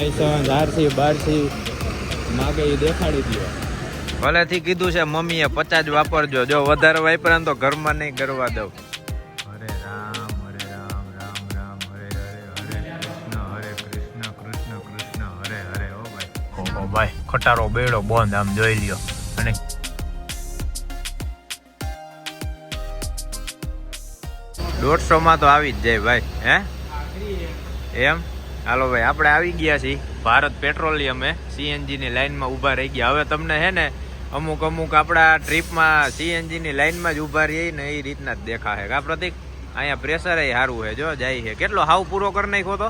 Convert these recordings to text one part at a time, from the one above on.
ધારથી બારથી માગે એ દેખાડી દો. ભલેથી કીધું છે મમ્મીએ 50 જ વાપરજો, જો વધારે વાપરા તો ઘરમાં નહીં કરવા દઉં. હરે રામ રામ રામ હરે હરે હરે કૃષ્ણ કૃષ્ણ કૃષ્ણ હરે હરે. ઓ ભાઈ ઓહો ભાઈ ખટારો બેડો બંધ, આમ જોઈ લ્યો. અને 150 માં તો આવી જ જાય ભાઈ. હે એમ હાલો ભાઈ, આપણે આવી ગયા છીએ ભારત પેટ્રોલિયમે. સીએનજી ની લાઈનમાં ઊભા રહી ગયા. હવે તમને હે ને અમુક આપણા ટ્રીપમાં સીએનજી ની લાઈનમાં જ ઊભા રહીએ ને એ રીતના જ દેખાશે કા પ્રતિક? અહીંયા પ્રેશર એ સારું છે, જો જાય છે. કેટલો હાવ પૂરો કરી નાખ્યો તો?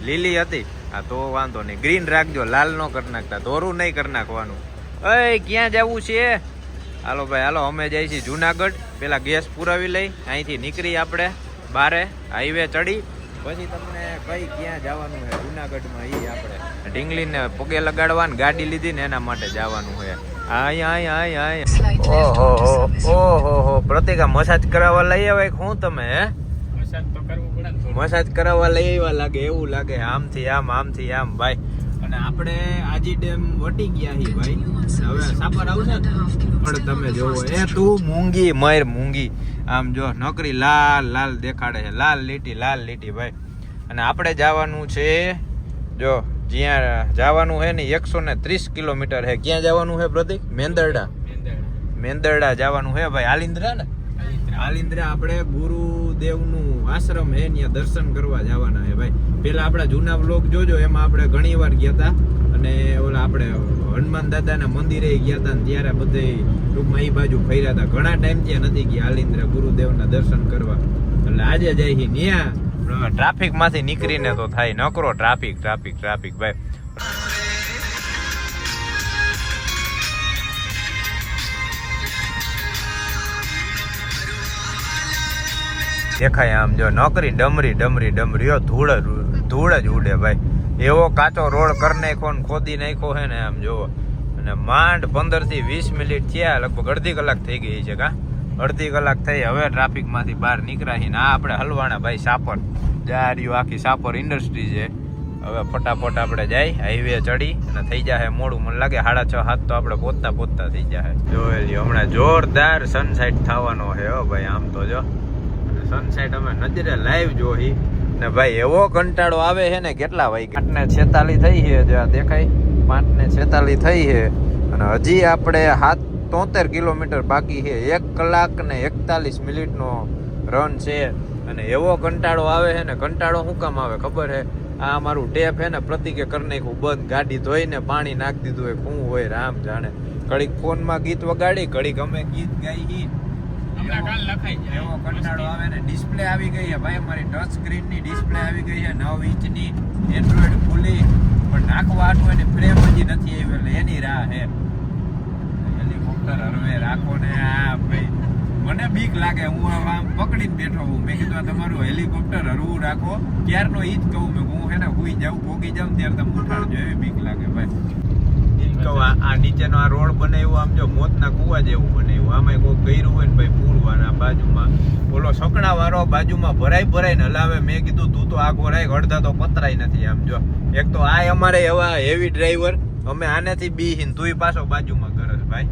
લીલી હતી. હા તો વાંધો નહીં, ગ્રીન રાખજો, લાલ ન કરી નાખતા, ધોરું નહીં કરી નાખવાનું. એ ક્યાં જવું છે? હાલો ભાઈ હાલો, અમે જઈએ છીએ જુનાગઢ. પેલા ગેસ પુરાવી લઈ, અહીંથી નીકળી આપણે બારે હાઈવે ચડી, પછી તમને કઈ ક્યાં જવાનું છે જુનાગઢમાં એ આપણે ઢીંગલીને પગે લગાડવાની ગાડી લીધી ને એના માટે જવાનું છે. ઓહો પ્રતિકા મસાજ કરાવવા લઈ આવ્યા શું તમે? હે મસાજ કરાવવા લઈ આવ્યા લાગે, એવું લાગે. આમથી આમ આમથી આમ ભાઈ. અને આપણે આજી ડેમ વટી ગયા છીએ ભાઈ. હવે સાપર આવશે પણ તમે જોવો, એ તું મૂંગી મર મૂંગી, આમ જો નકરી લાલ લાલ દેખાડે છે, લાલ લીટી ભાઈ. અને આપણે જવાનું છે, જો જ્યાં જવાનું છે ને 130 કિલોમીટર છે. ક્યાં જવાનું છે પ્રતિક? મેંદરડા જવાનું છે ભાઈ. આલિન્દ્રા ને આલિન્દ્રા આપણે ગુરુદેવનું આશ્રમ છે, ત્યાં દર્શન કરવા જવાના છે ભાઈ. પેલા આપણા જૂના વ્લોગ જોજો, એમાં આપણે ઘણી વાર ગયા હતા. અને ઓલા આપણે હનુમાન દાદાના મંદિરે ગયા હતા, ત્યારે બધે ટૂંકમાં એ બાજુ ફર્યા હતા. ઘણા ટાઈમ ત્યાં નથી ગયા આલિન્દ્રા ગુરુદેવના દર્શન કરવા. એટલે આજે જાય છે ત્યાં. ટ્રાફિક માંથી નીકળીને તો થાય નકરો ટ્રાફિક ભાઈ. દેખાય આમ જો નોકરી ડમરી ધૂળ જ ઉડે ભાઈ. એવો કાચો રોડ કરી નાખ્યો ને ખોદી નાખ્યો છે ને આમ જોવો. અને માંડ 15 થી 20 મિનિટ થયા, લગભગ અડધી કલાક થઈ ગઈ છે કા? અડધી કલાક થઈ. હવે ટ્રાફિક માંથી બહાર નીકળ્યા. આ આપણે હલવાણા ભાઈ સાપર જાર્યું, આખી સાપર ઇન્ડસ્ટ્રી છે. હવે ફટાફટ આપણે જાય હાઈવે ચડી અને થઈ જાય મોડું. મને લાગે 6:30 તો આપણે પહોંચતા થઈ જાય. જોઈ લ્યો હમણાં જોરદાર સનસાઇટ થવાનો છે હો ભાઈ. આમ તો જો સનસાઇટ અમે નજરે લાઈવ જોઈ ને ભાઈ. એવો કંટાળો આવે છે ને. કેટલા વાગ્યા? 5:46 થઈ છે, જ્યાં દેખાય 5:46 થઈ છે. અને હજી આપણે 73 કિલોમીટર બાકી છે. 1 કલાક ને 41 મિનિટનો રન છે. અને એવો કંટાળો આવે છે ને. કંટાળો શું કામ આવે ખબર છે? આ અમારું ટેપ છે ને પ્રતિકે કરી નાખ્યું બંધ. ગાડી ધોઈને પાણી નાખી દીધું હોય. શું હોય રામ જાણે. ઘડીક ફોનમાં ગીત વગાડી, ઘડીક અમે ગીત ગાઈ. એવો કંટાળો આવે ને. ડિસ્પ્લે આવી ગઈ છે ભાઈ અમારી, ટચ સ્ક્રીન ની ડિસ્પ્લે આવી ગઈ છે 9 ઇંચની. એન્ડ્રોઈડ ખુલી પણ નાખવા આટલું એને ફ્રેમ હજી નથી આવી, એટલે એની રાહ છે. હેલિકોપ્ટર હરવે રાખો ને. આ ભાઈ મને બીક લાગે, હું આમ પકડીને બેઠો હું. મેં કીધું તમારું હેલિકોપ્ટર હરવું રાખો. ત્યારનો ઈ જ કહું મેં, હું હે ને હુઈ જાઉં પોગી જાઉં ત્યારે તમે ઉઠાડજો, એવી બીક લાગે ભાઈ. આ નીચેનો આ રોડ બનાવ્યો આમ જો મોતના કુવા જેવું બનાવ્યું. આમાં કોઈ ગયરું હોય ને ભાઈ પૂરવાના. બાજુમાં ઓલો સકડા વાળો બાજુમાં ભરાઈને હલાવે. મેં કીધું તું તો આગો રાખ, અડધા તો પતરાય નથી. આમ જો એક તો આ અમારે એવા હેવી ડ્રાઈવર, અમે આનેથી બીહીન તુંય પાછો બાજુમાં કરસ ભાઈ.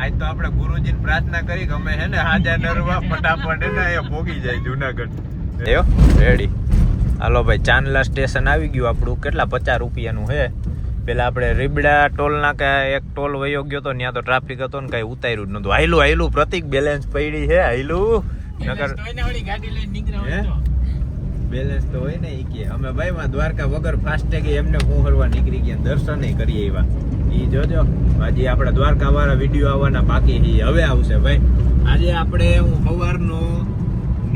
આજ તો આપણે ગુરુજીને પ્રાર્થના કરી કે અમે હે ને હાજા નરવા ફટાફટ એને એ ભોગી જાય જુનાગઢ. રેડી હાલો ભાઈ. ચાંદલા સ્ટેશન આવી ગયું આપણું. કેટલા 50 રૂપિયાનું છે. પેલા આપણે રીબડા ટોલ નાકા એક ટોલ વયો ગયો તો, ત્યાં તો ટ્રાફિક હતો ને કઈ ઉતાર્યું જ નતું. હાયલું પ્રતિક બેલેન્સ પડી છે. બેલેન્સ તો હોય ને. કે અમે ભાઈ માં દ્વારકા વગર ફાસ્ટેગ એમને હું ફરવા નીકળી ગયા, દર્શન કરીએ એવા. ઈ જોજો હજી આપડા દ્વારકા વાળા વિડીયો આવવાના બાકી છે, હવે આવશે ભાઈ. આજે આપણે હું સવારનો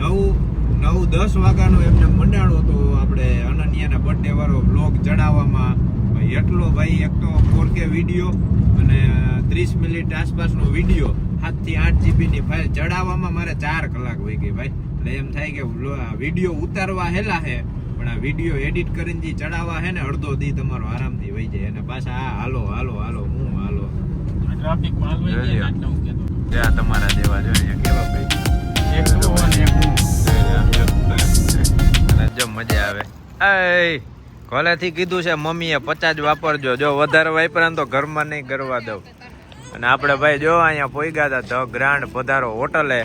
9-10 વાગ્યાનો એમને મંડાણો તો આપણે અનન્યાના બર્થડે વાળો બ્લોગ ચડાવવામાં. એટલો ભાઈ એક તો 4K વિડીયો અને 30 મિનિટ આસપાસનો વિડીયો, 7 થી 8 GB ની ફાઇલ ચડાવવામાં મારે 4 કલાક વહી ગઈ ભાઈ. એટલે એમ થાય કે વિડીયો ઉતારવા હેલા હે, પણ આ વિડીયો એડિટ કરીને જે ચડાવવા હે ને અડધો દી તમારો આરામથી વહી જાય. અને પાછા હાલો ટ્રાફિકમાં ત્યાં તમારા જેવા જોઈએ કેવા ભાઈ. જો મજા આવે. એ કોલેથી કીધું છે મમ્મીએ 50 વાપરજો, જો વધારે વાપરા તો ઘરમાં નહીં કરવા દઉં. અને આપણે ભાઈ જો અહીંયા પોઈગા હતા ધ ગ્રાન્ડ પધારો હોટલે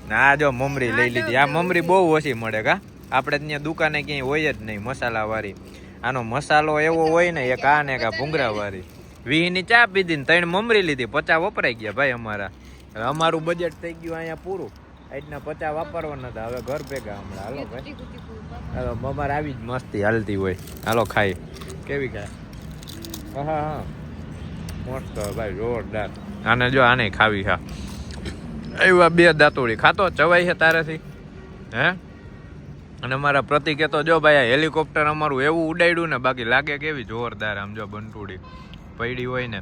ને આ જો મમરી લઈ લીધી. આ મમરી બહુ ઓછી મળે કા, આપણે ત્યાં દુકાને ક્યાંય હોય જ નહીં મસાલા વાળી. આનો મસાલો એવો હોય ને એક આ ને એક આ ભૂંગરા વાળી. 20 ની ચા પીધી ને 3 મમરી લીધી, 50 વપરાઈ ગયા ભાઈ અમારા. હવે અમારું બજેટ થઈ ગયું અહીંયા પૂરું. આજના 50 વાપરવાના હતા, હવે ઘર ભેગા હમણાં. હાલો ભાઈ, હાલો અમારે આવી જ મસ્તી હાલતી હોય. હાલો ખાઈ, કેવી ખાય? હા હા મસ્ત ભાઈ, જોરદાર. આને જો આને ખાવી હા, એવા 2 દાંતોડી ખાતો ચવાઈ છે તારેથી હે. અને અમારા પ્રતિકે તો જો ભાઈ હેલિકોપ્ટર અમારું એવું ઉડાડ્યું ને, બાકી લાગે કેવી જોરદાર. આમ જો બંટુડી પડી હોય ને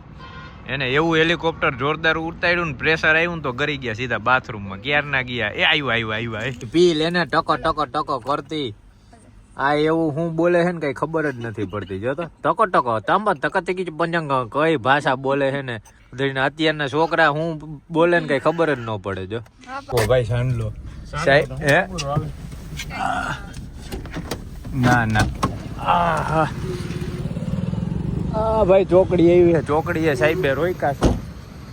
એને એવું હેલિકોપ્ટર જોરદાર ઉતાર્યું ને, પ્રેશર આવ્યું ને તો ગરી ગયા સીધા બાથરૂમમાં. ક્યારના ગયા એ આવ્યા પી લેને ટકો ટકો ટકો કરતી. આ એવું હું બોલે છે ને કઈ ખબર જ નથી પડતી. જો તો ટકો ટકો તાંબા તકતી પંજંગ કઈ ભાષા બોલે છે ને, અત્યારના છોકરા હું બોલે ને કઈ ખબર જ ન પડે. જો ઓ ભાઈ સાંડલો સાહેબ હે ના ના આ ભાઈ ચોકડી આવી છે, ચોકડી એ સાહેબે રોક્યા છે.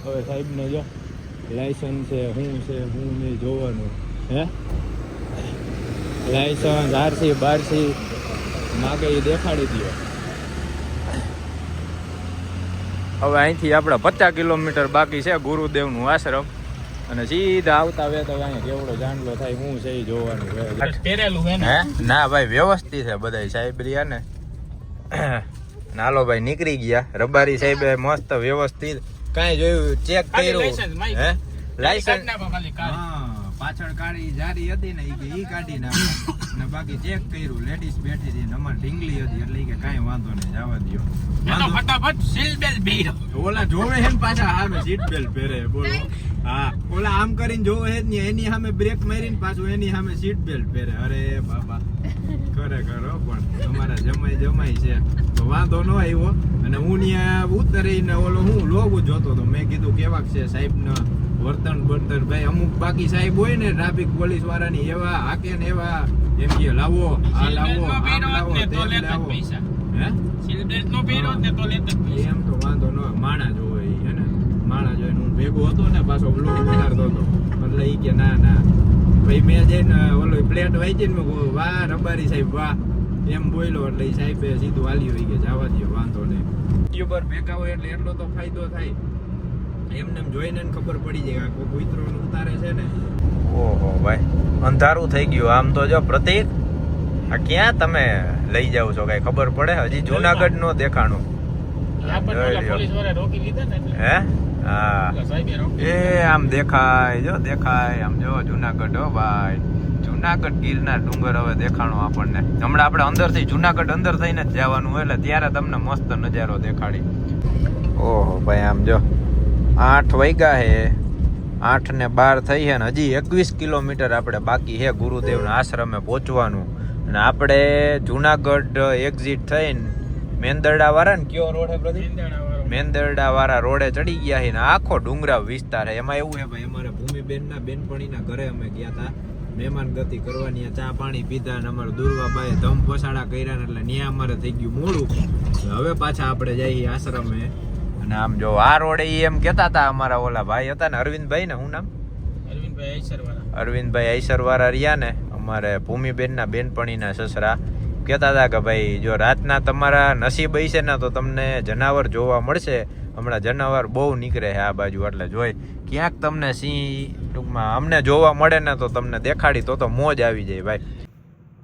હવે સાહેબને જો લાયસન્સ છે શું છે શું નહીં જોવાનું. હે લાયસન્સ આરસી બારસી માગે એ દેખાડી દો. હવે અહીંથી આપણે 50 કિલોમીટર બાકી છે ગુરુદેવનું આશ્રમ, અને સીધા આવતા વેતા અહીંયા કેવડો જાંડલો થાય શું છે એ જોવાનું. ના ભાઈ વ્યવસ્થિત છે બધા સાહેબ રહ્યા ને. નાલો ભાઈ નીકળી ગયા. રબારી સાહેબે મસ્ત વ્યવસ્થિત કાંઈ જોયું ચેક કર્યું હે લાયસન્સ પાછળ કાઢી જારી હતી ને ઈ કાઢી નાખી ને બાકી ચેક કર્યું. લેડીઝ બેઠી હતી ને અમારે ઢીંગલી હતી એટલે કે કાંઈ વાંધો નહીં જવા દો. ફટાફટ સીટ બેલ્ટ પહેરો. ઓલા જોવે હે ને પાછા સામે સીટ બેલ્ટ પહેરે બોલો. હા ઓલા આમ કરીને જોવે હે ને એની સામે બ્રેક મારીને પાછું એની સામે સીટ બેલ્ટ પહેરે. અરે બાબા ખરેખર પણ અમારા જમાઈ છે તો વાંધો ન આવ્યો. અને હું ત્યાં ઉતરીને ઓલો હું લોગું જોતો હતો. મેં કીધું કેવાક છે સાહેબ ને વર્તન બર્તન. ભાઈ અમુક બાકી સાહેબ હોય ને ટ્રાફિક પોલીસ વાળાની એવા હાકે ને એવા એમ કે લાવો આ લાવો આમ લાવો તેમ લાવો. હે સીટ બેલ્ટ નો પહેરો ને તો લેતા પૈસા. એમ તો વાંધો ન માણા જોવે હે ને, માણા જોઈને હું ભેગો હતો ને પાછો બ્લોગ ઉતારતો હતો એટલે ઈ કે ના ના ભાઈ મેં જઈને ઓલો પ્લેટ વાંચી ને વાહ રબારી સાહેબ વાહ એમ બોલ્યો એટલે એ સાહેબે સીધું હાલી હોય કે જવા દો વાંધો નહીં. યુટ્યુબર ભેગા હોય એટલે એટલો તો ફાયદો થાય. એમને જોઈને ખબર પડી જાય કોઈ કુતરો ઉતારે છે ને. ઓહો ભાઈ અંધારું થઈ ગયું. આમ તો જો પ્રતિક આ ક્યાં તમે લઈ જાવ છો કઈ ખબર પડે? હજી જુનાગઢ નો દેખાણું હે? હા એ આમ દેખાય જો દેખાય આમ જો જુનાગઢ. હો ભાઈ જુનાગઢ ગીરના ડુંગર હવે દેખાણો આપણને. હમણાં આપણે અંદરથી જુનાગઢ અંદર થઈને જ જવાનું એટલે ત્યારે તમને મસ્ત નજારો દેખાડી. ઓહો ભાઈ આમ જો 8 વાગ્યા હે, 8 ને 12 થઈ છે ને હજી 21 કિલોમીટર આપણે બાકી છે ગુરુદેવના આશ્રમે પહોંચવાનું. અને આપણે જુનાગઢ એક્ઝિટ થઈને મેંદરડા વાળા ને કયો રોડ હે પ્રદીપ? મેંદરડા વાળા રોડે ચડી ગયા છે ને આખો ડુંગરા વિસ્તાર છે. એમાં એવું છે ભાઈ અમારે ભૂમિબેનના બેનપણીના ઘરે અમે ગયા હતા મહેમાન ગતિ કરવાની, ચા પાણી પીધા ને અમારે દુર્વાબાએ ધમ પસાડા કર્યા ને એટલે ત્યાં અમારે થઈ ગયું મોડું. હવે પાછા આપણે જઈએ આશ્રમે. અને આમ જો આ રોડે એમ કેતા હતા અમારા ઓલા ભાઈ હતા ને અરવિંદભાઈ ને શું નામ? અરવિંદભાઈ આઈસરવાળા રહ્યા ને અમારે ભૂમિબેનના બેનપણીના સસરા કહેતા હતા કે ભાઈ જો રાતના તમારા નસીબ હશે ને તો તમને જનાવર જોવા મળશે. હમણાં જનાવર બહુ નીકળે છે આ બાજુ એટલે જોઈ ક્યાંક તમને સિંહ ટૂંકમાં અમને જોવા મળે ને તો તમને દેખાડી તો મોજ આવી જાય ભાઈ.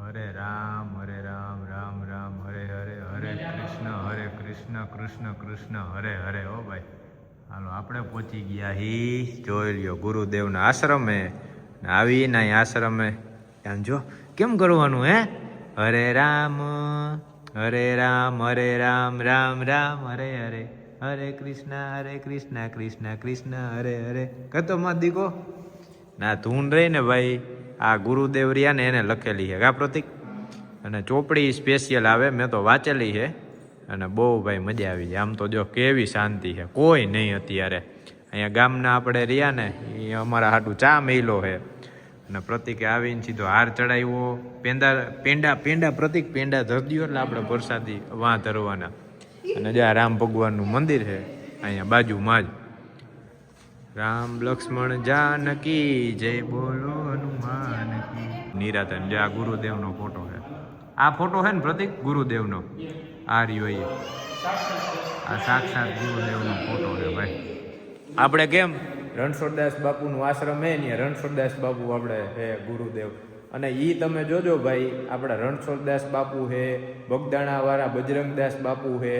હરે રામ રામ રામ હરે હરે હરે કૃષ્ણ કૃષ્ણ કૃષ્ણ હરે હરે. હો ભાઈ હાલો આપણે પહોંચી ગયા હી જોઈ લ્યો ગુરુદેવના આશ્રમે. આવીને આશ્રમે જો કેમ કરવાનું હે? હરે રામ રામ રામ હરે હરે હરે કૃષ્ણ કૃષ્ણ કૃષ્ણ હરે હરે. કતો માં દીકો ના ધૂન રહી ને ભાઈ આ ગુરુદેવ રહ્યા ને એને લખેલી છે કા પ્રતિક. અને ચોપડી સ્પેશિયલ આવે મેં તો વાંચેલી છે અને બહુ ભાઈ મજા આવી જાય. આમ તો જો કેવી શાંતિ છે, કોઈ નહીં અત્યારે. અહીંયા ગામના આપણે રહ્યા ને એ અમારા હાટું ચા મેલો છે અને પ્રતિકે આવીને સીધો હાર ચડાવ્યો. પેંડા પ્રતિક પેંડા ધરદ્યો એટલે આપણે પ્રસાદી વાં ધરવાના. અને જ્યાં રામ ભગવાનનું મંદિર છે અહીંયા બાજુમાં જ. રામ લક્ષ્મણ જાનકી જય બોલો હનુમાન કી. નિરાતન જે આ ગુરુદેવનો ફોટો છે. આ ફોટો છે ને પ્રતિક ગુરુદેવનો. આ રહ્યો એ આ સાક્ષાત ગુરુદેવનો ફોટો છે ભાઈ. આપણે કેમ રણછોડદાસ બાપુનું આશ્રમ હે ને રણછોડદાસ બાપુ આપણે હે ગુરુદેવ. અને એ તમે જોજો ભાઈ આપણા રણછોડદાસ બાપુ હે, બગદાણાવાળા બજરંગદાસ બાપુ હે,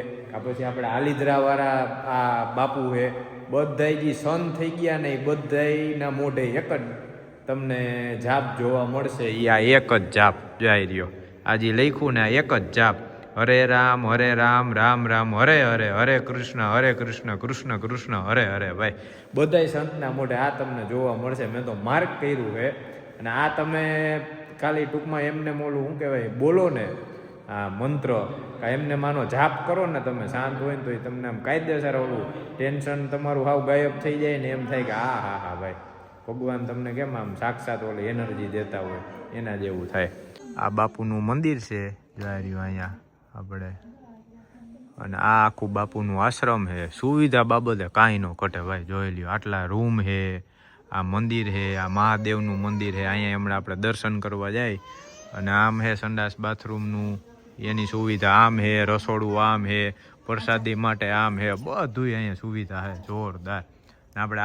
પછી આપણે આલિદ્રાવાળા આ બાપુ હે. બધાય જે સંત થઈ ગયા ને એ બધાયના મોઢે એક જ તમને જાપ જોવા મળશે. એ આ એક જ જાપ જાય રહ્યો. આ જે લખ્યું ને આ એક જ જાપ. હરે રામ રામ રામ હરે હરે, હરે કૃષ્ણ કૃષ્ણ કૃષ્ણ હરે હરે. ભાઈ બધાય સંતના મોઢે આ તમને જોવા મળશે. મેં તો માર્ક કર્યું છે. અને આ તમે ખાલી ટૂંકમાં એમને મોલું શું કહેવાય બોલો ને આ મંત્ર એમને માનો જાપ કરો ને તમે શાંત હોય ને તો એ તમને આમ કાયદેસર ઓલું ટેન્શન તમારું હાવ ગાયબ થઈ જાય ને એમ થાય કે હા ભાઈ ભગવાન તમને કેમ આમ સાક્ષાત ઓલી એનર્જી દેતા હોય એના જેવું થાય. આ બાપુનું મંદિર છે જોઈ અહીંયા આપણે. અને આ આખું બાપુનું આશ્રમ છે. સુવિધા બાબતે કાંઈ ન ઘટે ભાઈ. જોઈ લ્યો આટલા રૂમ છે, આ મંદિર છે, આ મહાદેવનું મંદિર છે. અહીંયા હમણાં આપણે દર્શન કરવા જાય. અને આમ હે સંડાસ બાથરૂમનું એની સુવિધા આમ હે, રસોડું આમ હે, પ્રસાદી માટે આમ હે, બધું અહીંયા સુવિધા છે જોરદાર. આપણે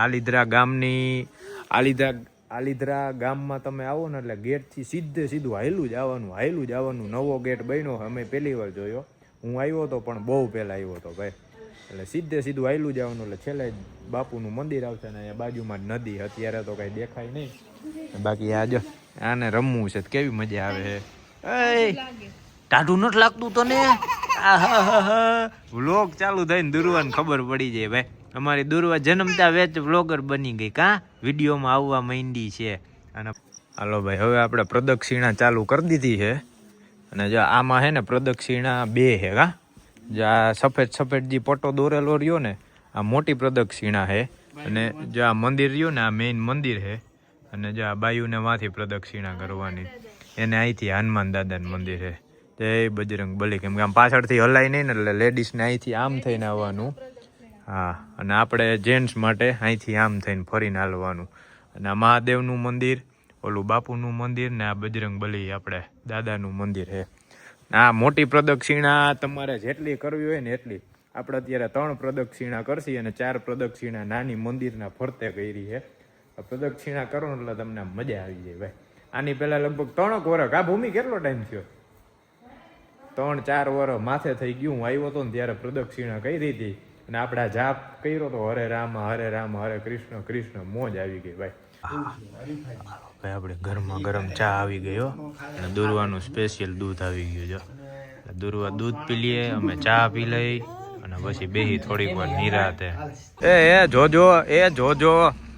આલિદ્રા ગામમાં તમે આવો ને એટલે ગેટથી સીધું હાયલું જ આવવાનું. નવો ગેટ બન્યો અમે પહેલી વાર જોયો. હું આવ્યો હતો પણ બહુ પહેલાં આવ્યો હતો ભાઈ. એટલે સીધું હાયલું જ આવવાનું. એટલે છેલ્લે બાપુનું મંદિર આવશે ને અહીંયા બાજુમાં જ નદી. અત્યારે તો કાંઈ દેખાય નહીં. બાકી આ જો આને રમવું છે કેવી મજા આવે છે. ટાઢું નથી લાગતું તને? વ્લોગ ચાલુ થઈને દુર્વાને ખબર પડી જાય ભાઈ. અમારી દુર્વા જન્મતા વેચ વ્લોગર બની ગઈ. કાં વિડીયોમાં આવવા માંડી છે. અને હાલો ભાઈ હવે આપણે પ્રદક્ષિણા ચાલુ કરી દીધી છે. અને જો આમાં છે ને પ્રદક્ષિણા 2 છે. કાં જો આ સફેદ જે પટ્ટો દોરેલો રહ્યો ને આ મોટી પ્રદક્ષિણા છે. અને જો આ મંદિર રહ્યું ને આ મેઇન મંદિર છે. અને જો આ બાયુને માંથી પ્રદક્ષિણા કરવાની. એને અહીંથી હનુમાન દાદાનું મંદિર છે. જય બજરંગ બલી. કેમ કે આમ પાછળથી હલાય નહીં ને એટલે લેડીઝને અહીંથી આમ થઈને આવવાનું. હા અને આપણે જેન્ટ્સ માટે અહીંથી આમ થઈને ફરીને હાલવાનું. અને આ મહાદેવનું મંદિર, ઓલું બાપુનું મંદિર ને આ બજરંગ બલી આપણે દાદાનું મંદિર છે. આ મોટી પ્રદક્ષિણા તમારે જેટલી કરવી હોય ને એટલી. આપણે અત્યારે 3 પ્રદક્ષિણા કરશી અને 4 પ્રદક્ષિણા નાની મંદિરના ફરતે કરી છે. પ્રદક્ષિણા કરો એટલે તમને મજા આવી જાય ભાઈ. આની પહેલા લગભગ 3 વર્ષ આ ભૂમિ કેટલો ટાઈમ થયો? 3-4 વર્ષ માથે થઈ ગયું. હું આવ્યો હતો ને ત્યારે પ્રદક્ષિણા કરી હતી અને આપણે આ જાપ કર્યો તો હરે રામ હરે કૃષ્ણ કૃષ્ણ. મોજ આવી ગઈ ભાઈ. ભાઈ આપણે ગરમા ગરમ ચા આવી ગયો અને દુર્વાનું સ્પેશિયલ દૂધ આવી ગયું. જો દુર્વા દૂધ પી લઈએ, અમે ચા પી લઈ અને પછી બેહી થોડીક વાર નિરાતે. જોજો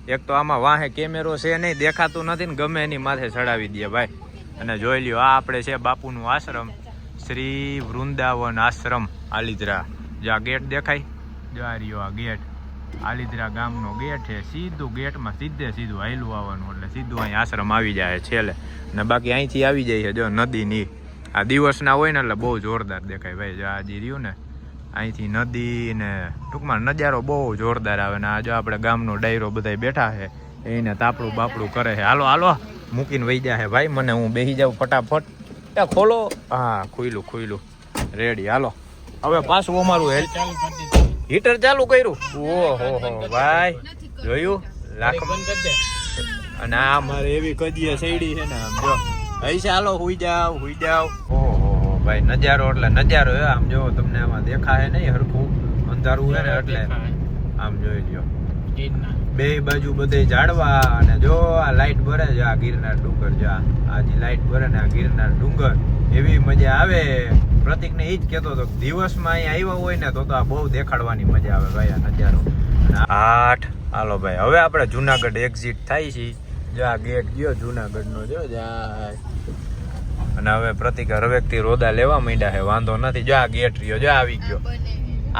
એક તો આમાં વાહે કેમેરો છે નહીં, દેખાતું નથી ને ગમે એની માથે ચડાવી દે ભાઈ. અને જોઈ લ્યો આ આપણે છે બાપુનું આશ્રમ, શ્રી વૃંદાવન આશ્રમ આલિદ્રા. જો આ ગેટ દેખાય, જો આ રહ્યો આ ગેટ, આલિદ્રા ગામનો ગેટ છે. સીધું ગેટમાં સીધું હાયલું આવવાનું એટલે સીધું અહીં આશ્રમ આવી જાય છેલ્લે. અને બાકી અહીંથી આવી જાય છે જો નદીની. આ દિવસના હોય ને એટલે બહુ જોરદાર દેખાય ભાઈ. જો આ જે રહ્યું ને અહીંથી નદી ને ટૂંકમાં નજારો બહુ જોરદાર આવે. ને આ જો આપણે ગામનો ડાયરો બધા બેઠા છે એને તાપડું બાપડું કરે છે. હાલો મૂકીને વહી જાય ભાઈ મને. હું બેસી જાઉં ફટાફટ. ખોલો. હા ખુલ્લું રેડી. હાલો હવે પાછું અમારું હીટર ચાલુ કર્યું. ઓહો ભાઈ જોયું લાખ. અને આ મારે એવી કજીએ સૈડી છે ને આમ જો અહીં ચાલો હુઈ જાવ. ઓહો ભાઈ નજારો એટલે નજારો. આમ જો તમને આમાં દેખાય નહીં હરખું, અંધારું છે ને એટલે આમ જોઈ લ્યો. બે બાજુ બધે ઝાડવા અને જો આ લાઈટ ભરે છે આ ગિરનાર ડુંગર. જો આ જે લાઈટ ભરે ને આ ગિરનાર ડુંગર એવી મજા આવે. પ્રતિક ને એ જ કહેતો હતો દિવસમાં અહીંયા આવ્યા હોય ને તો આ બહુ દેખાડવાની મજા આવે ભાઈ આ નજારો. 8 હાલો ભાઈ હવે આપણે જુનાગઢ એક્ઝિટ થાય છે. જો આ ગેટ ગયો જુનાગઢનો જો જાય. અને હવે પ્રતિક હરવેકથી રોદા લેવા માંડ્યા છે. વાંધો નથી. જો આ ગેટ રહ્યો જો આવી ગયો.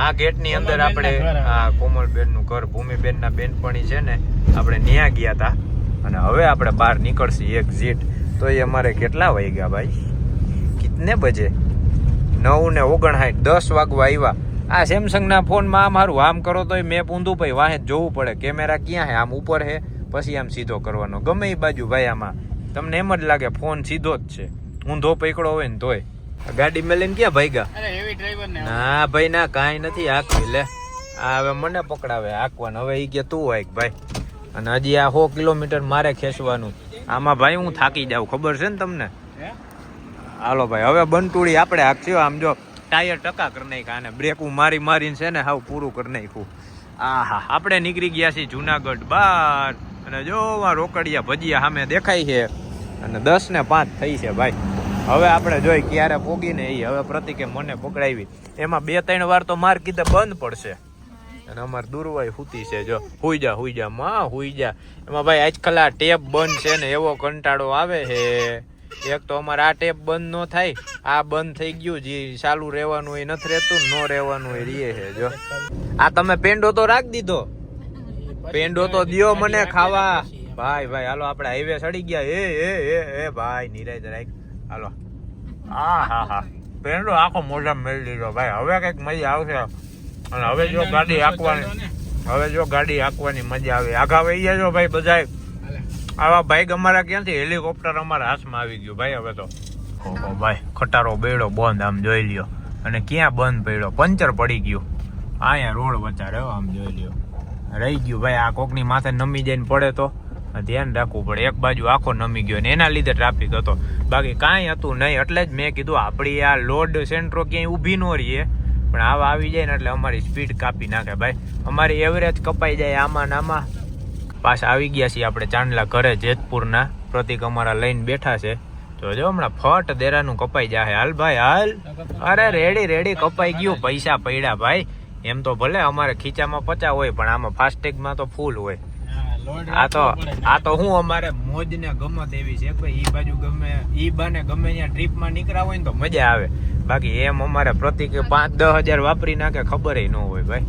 આ ગેટની અંદર આપણે આ કોમલબેન નું ઘર ભૂમિબેન ના બેનપણી છે ને આપણે ન્યા ગયા હતા. અને હવે આપણે બહાર નીકળશી એક્ઝિટ. તો એ અમારે કેટલા વાગ્યા ભાઈ? કિતને બજે? 9:59, 10 વાગવા આવ્યા. આ સેમસંગના ફોનમાં મારું આમ કરો તોય મેપ ઊંધું ભાઈ વાહે જોવું પડે. કેમેરા ક્યાં છે? આમ ઉપર છે, પછી આમ સીધો કરવાનો ગમે એ બાજુ ભાઈ. આમાં તમને એમ જ લાગે ફોન સીધો જ છે, ઊંધો પકડો હોય ને તોય. ગાડી મેલીને ક્યાં ભાઈગા? ના ભાઈ ના, કાંઈ નથી હાંકવી. લે આ હવે મને પકડાવે હાંકવાનું. હવે એ કે તું હાંક ભાઈ. અને હજી આ 100 કિલોમીટર મારે ખેંચવાનું. આમાં ભાઈ હું થાકી જાઉં, ખબર છે ને તમને? હાલો ભાઈ હવે બંટુડી આપણે હાંકશું. આમ જો ટાયર ટકા કરી નાખ્યા અને બ્રેકું મારીને છે ને હાવ પૂરું કરી નાખ્યું. આહા, આપણે નીકળી ગયા છીએ જુનાગઢ બહાર. અને જો રોકડિયા ભજીયા સામે દેખાય છે. અને 10:05 થઈ છે ભાઈ. હવે આપણે જોઈ ક્યારે પોગીને એ. હવે પ્રતિકે મને પકડાવી. એમાં 2-3 વાર તો માર કીધે બંધ પડશે. અને અમારે દુર્વાઈ હુતી છે. જો હુઈ જા માં, હુઈ જા. એમાં ભાઈ આજકાલ આ ટેપ બંધ છે ને એવો કંટાળો આવે છે. એક તો અમારે આ ટેપ બંધ ન થાય, આ બંધ થઈ ગયું. જે ચાલુ રહેવાનું એ નથી રહેતું, ન રહેવાનું એ રીએ છે. જો આ તમે પેંડો તો રાખ દીધો, પેંડો તો દિયો મને ખાવા. ભાઈ હાલો આપણે હાઈવે ચડી ગયા. એ ભાઈ નિરાય રાખ. હાલો. હા પેંડો આખો મોઢા મેળી દીધો ભાઈ. હવે કઈક મજા આવશે. અને હવે જો ગાડી હાંકવાની મજા આવે. આઘા વહી ગયા જો ભાઈ બધાય. આવા બાઈક અમારા ક્યાંથી? હેલિકોપ્ટર અમારા હાથમાં આવી ગયું ભાઈ. હવે તો ઓહો ભાઈ, ખટારો બેડો બંધ. આમ જોઈ લ્યો. અને ક્યાં બંધ પડ્યો? પંચર પડી ગયું. અહીંયા રોડ વચારે આમ જોઈ લ્યો. રહી ગયું ભાઈ. આ કોકની માથે નમી જઈને પડે તો ધ્યાન રાખવું પડે. એક બાજુ આખો નમી ગયો ને એના લીધે ટ્રાફિક હતો, બાકી કાંઈ હતું નહીં. એટલે જ મેં કીધું આપણી આ લોડ સેન્ટ્રો ક્યાંય ઊભી ન રહીએ, પણ આવા આવી જાય ને એટલે અમારી સ્પીડ કાપી નાખે ભાઈ. અમારી એવરેજ કપાઈ જાય આમાં ને આમાં. પાછા આવી ગયા છીએ આપણે ચાંદલા ઘરે જેતપુરના. પ્રતિક અમારા લઈને બેઠા છે. તો જો હમણાં ફટ દેરાનું કપાઈ જાય. હાલ ભાઈ હાલ. અરે રેડી કપાઈ ગયું. પૈસા પડ્યા ભાઈ. એમ તો ભલે અમારે ખીચામાં 50 હોય, પણ આમાં ફાસ્ટેગમાં તો ફૂલ હોય. આ તો હું અમારે મોજ ને ગમત એવી છે ભાઈ. ઈ બાજુ ઈ બાને ગમે અહીંયા ટ્રીપમાં નીકળ્યા હોય ને તો મજા આવે. બાકી એમ અમારે પ્રતિક 5-10 હજાર વાપરી નાખે ખબર ન હોય ભાઈ.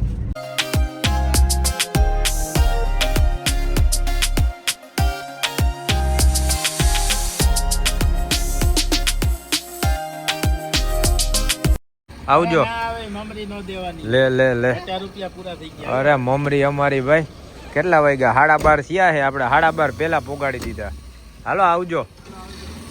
આવજો. લે અરે મમરી અમારી ભાઈ. કેટલા વાગ્યા? 12:30 થયા છે. આપણે 12:30 પહેલા પોગાડી દીધા. હાલો આવજો.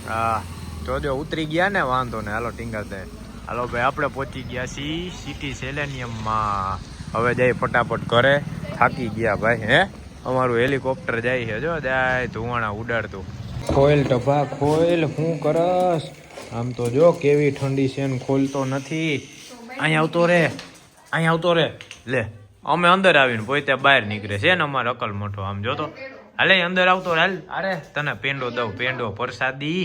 હા જોજો ઉતરી ગયા ને, વાંધો ને. હાલો ટીંગાતે. હાલો ભાઈ આપણે પહોંચી ગયા છીએ સિટી સેલેનિયમમાં. હવે જઈ ફટાફટ ઘરે. થાકી ગયા ભાઈ. હે અમારું હેલિકોપ્ટર જાય છે. જો જાય ધુવાણા ઉડાડતું. ખોઈલ ટભા ખોઈલ, શું કરસ? આમ તો જો કેવી ઠંડી છે ને ખોલતો નથી. અહીંયા આવતો રે. લે અમે અંદર આવીને પોતે બહાર નીકળે છે ને અમારે અકલ મોટો. આમ જોતો હાલે અંદર આવતો રે. હાલ અરે તને પેંડો દઉં, પેંડો પ્રસાદી.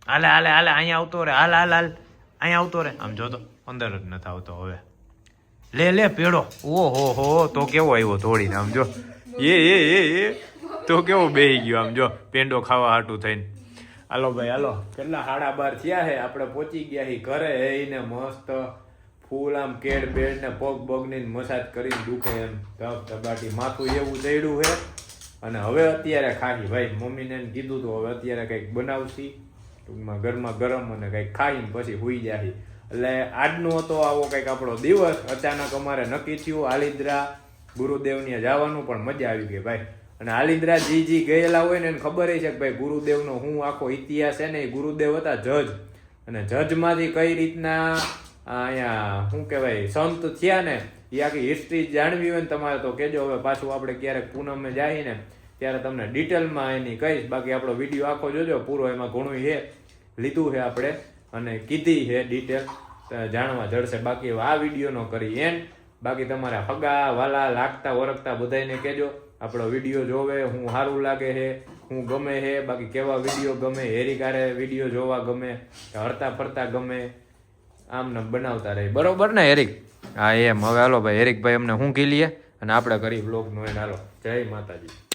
હાલે અહીંયા આવતો રે. હાલ અહીંયા આવતો રે. આમ જોતો અંદર જ નથી આવતો. હવે લે પેડો. ઓહો તો કેવો આવ્યો થોડીને. આમ જો એ તો કેવો બેહી ગયો. આમ જો પેંડો ખાવા હાટું થઈને. હાલો ભાઈ હાલો. કેટલા 12:30 થયા છે. આપણે પહોંચી ગયા છીએ ઘરે. એને મસ્ત ફૂલ આમ કેડ બેડ ને પગ ની મસાજ કરીને દુખે એમ ધબાટી માથું એવું ચડ્યું છે. અને હવે અત્યારે ખાઈ ભાઈ. મમ્મીને કીધું તો હવે અત્યારે કંઈક બનાવશી ટૂંકમાં ગરમા ગરમ, અને કંઈક ખાઈને પછી હુઈ જાય. એટલે આજનો હતો આવો કંઈક આપણો દિવસ. અચાનક અમારે નક્કી થયું આલિન્દ્રા ગુરુદેવની જવાનું, પણ મજા આવી ગઈ ભાઈ. અને આલિન્દ્રા જી ગયેલા હોય ને એને ખબર છે કે ભાઈ ગુરુદેવનો હું આખો ઇતિહાસ છે ને. એ ગુરુદેવ હતા જજ, અને જજમાંથી કઈ રીતના અહીંયા શું કહેવાય સંત થયા ને એ આખી હિસ્ટ્રી જાણવી હોય ને તમારે તો કહેજો. હવે પાછું આપણે ક્યારેક પૂનમે જાય ને ત્યારે તમને ડિટેલમાં એની કહીશ. બાકી આપણો વિડીયો આખો જોજો પૂરો. એમાં ઘણું છે લીધું છે આપણે અને કીધી છે ડિટેલ, જાણવા જડશે. બાકી આ વિડીયો નો કરી એન્ડ. બાકી તમારા હગા વાલા લાગતા ઓળખતા બધાને કહેજો આપણો વિડીયો જોવે, હું સારું લાગે છે, હું ગમે છે. બાકી કેવા વિડીયો ગમે, હેરિકારે વિડીયો જોવા ગમે, હરતા ફરતા ગમે, આમ ને બનાવતા રહે. બરોબર ને હેરિક? હા એમ. હવે હાલો ભાઈ હેરિકભાઈ અમને હું કી લઈએ અને આપણે કરી બ્લોગનો એન્ડ. હાલો જય માતાજી.